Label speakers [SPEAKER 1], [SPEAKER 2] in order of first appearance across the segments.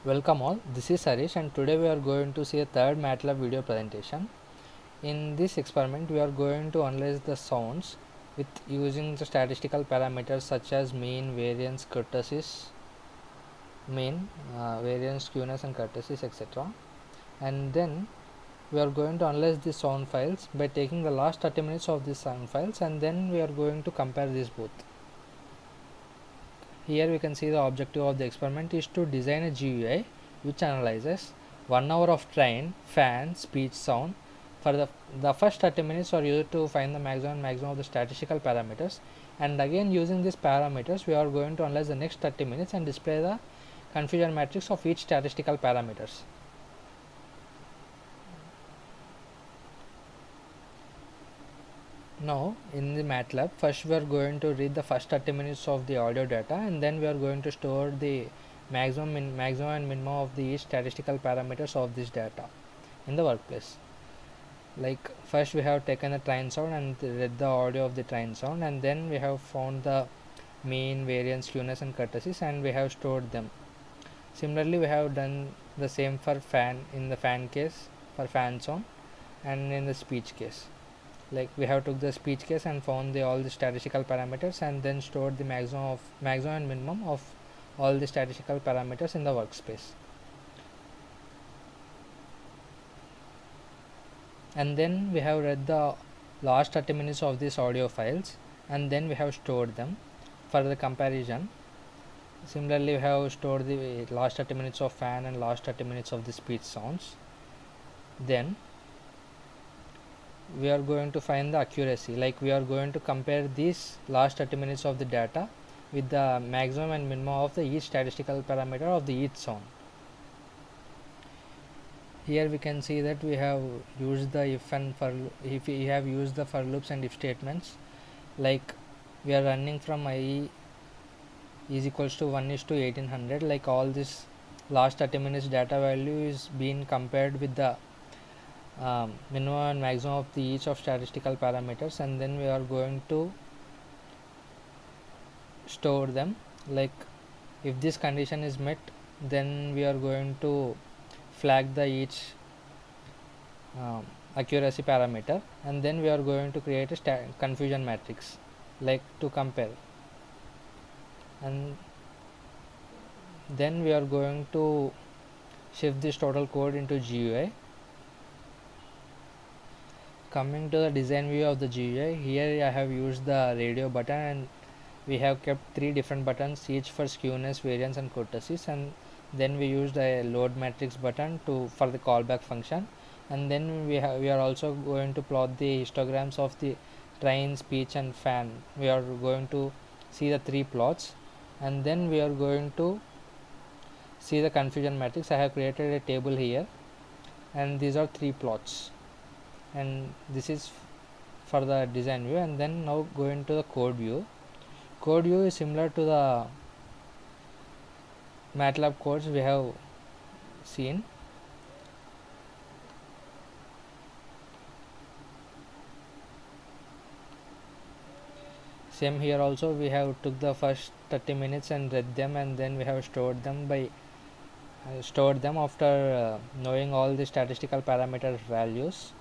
[SPEAKER 1] Welcome all, this is Harish and today we are going to see a third MATLAB video presentation. In this experiment we are going to analyze the sounds with using the statistical parameters such as mean, variance, kurtosis, variance, skewness and kurtosis, etc. And then we are going to analyze the sound files by taking the last 30 minutes of these sound files, and then we are going to compare these both. Here we can see the objective of the experiment is to design a GUI which analyzes 1 hour of train, fan, speech, sound. For the first 30 minutes are used to find the maximum of the statistical parameters, and again using these parameters we are going to analyze the next 30 minutes and display the confusion matrix of each statistical parameters. Now in the MATLAB, first we are going to read the first 30 minutes of the audio data, and then we are going to store the maximum and minimum of the statistical parameters of this data in the workplace. Like first we have taken the train sound and read the audio of the train sound, and then we have found the mean, variance, skewness and kurtosis, and we have stored them. Similarly we have done the same for fan in the fan case, for fan sound, and in the speech case. Like we have took the speech case and found all the statistical parameters, and then stored the maximum and minimum of all the statistical parameters in the workspace. And then we have read the last 30 minutes of these audio files, and then we have stored them for the comparison. Similarly we have stored the last 30 minutes of fan and last 30 minutes of the speech sounds. Then we are going to find the accuracy, like we are going to compare these last 30 minutes of the data with the maximum and minimum of the each statistical parameter of the each sound. Here we can see that we have used the if we have used the for loops and if statements. Like we are running from I is equals to 1 is to 1800, like all this last 30 minutes data value is being compared with the minimum and maximum of the each of statistical parameters, and then we are going to store them. Like if this condition is met, then we are going to flag the each accuracy parameter, and then we are going to create a confusion matrix like to compare, and then we are going to shift this total code into GUI. Coming to the design view of the GUI, here I have used the radio button, and we have kept 3 different buttons, each for skewness, variance and kurtosis, and then we used a load matrix button for the callback function, and then we are also going to plot the histograms of the train, speech and fan. We are going to see the 3 plots, and then we are going to see the confusion matrix. I have created a table here, and these are 3 plots, and this is for the design view. And then now go into the code view. Code view is similar to the MATLAB codes we have seen. Same here also, we have took the first 30 minutes and read them, and then we have stored them after knowing all the statistical parameter values.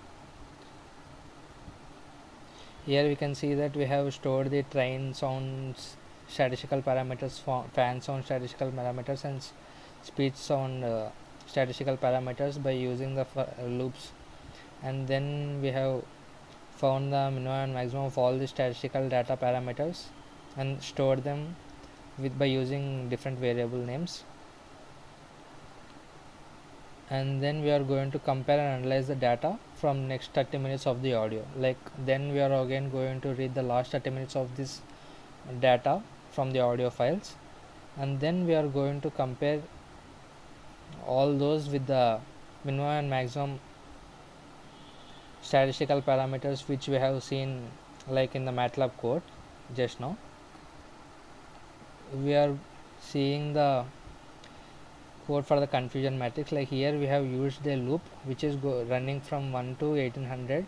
[SPEAKER 1] Here we can see that we have stored the train sounds statistical parameters, fan sound statistical parameters and speech sound statistical parameters by using the loops, and then we have found the minimum and maximum of all the statistical data parameters and stored them by using different variable names. And then we are going to compare and analyze the data from next 30 minutes of the audio. Like then we are again going to read the last 30 minutes of this data from the audio files, and then we are going to compare all those with the minimum and maximum statistical parameters which we have seen like in the MATLAB code just now. We are seeing the code for the confusion matrix. Like here we have used a loop which is running from 1 to 1800.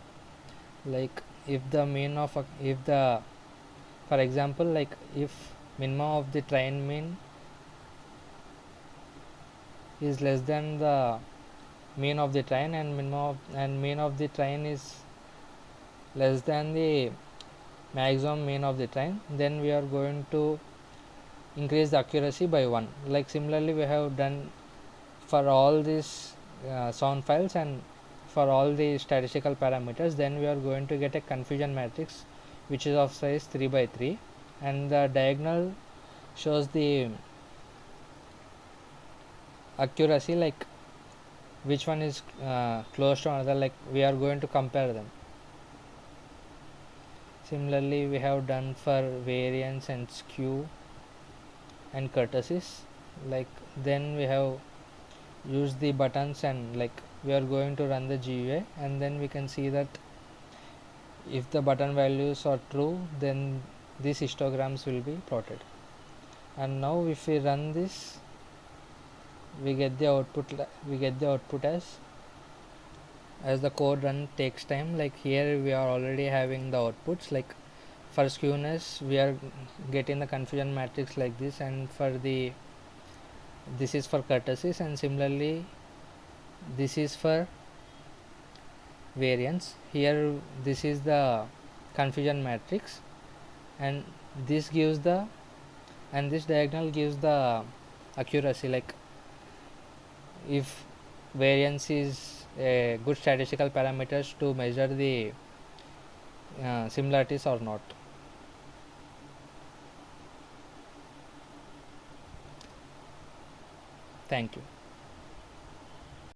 [SPEAKER 1] Like if the mean of for example, like if minimum of the train mean is less than the mean of the train, and mean of the train is less than the maximum mean of the train, then we are going to increase the accuracy by 1. Like similarly we have done for all these sound files and for all the statistical parameters. Then we are going to get a confusion matrix which is of size 3 by 3, and the diagonal shows the accuracy, like which one is close to another, like we are going to compare them. Similarly we have done for variance and skew and kurtosis. Like then we have used the buttons, and like we are going to run the GUI, and then we can see that if the button values are true, then these histograms will be plotted. And now if we run this, we get the output as the code run takes time. Like here we are already having the outputs, like for skewness we are getting the confusion matrix like this, and for the this is for kurtosis, and similarly this is for variance. Here this is the confusion matrix, and this gives the, and this diagonal gives the accuracy, like if variance is a good statistical parameters to measure the similarities or not. Thank you.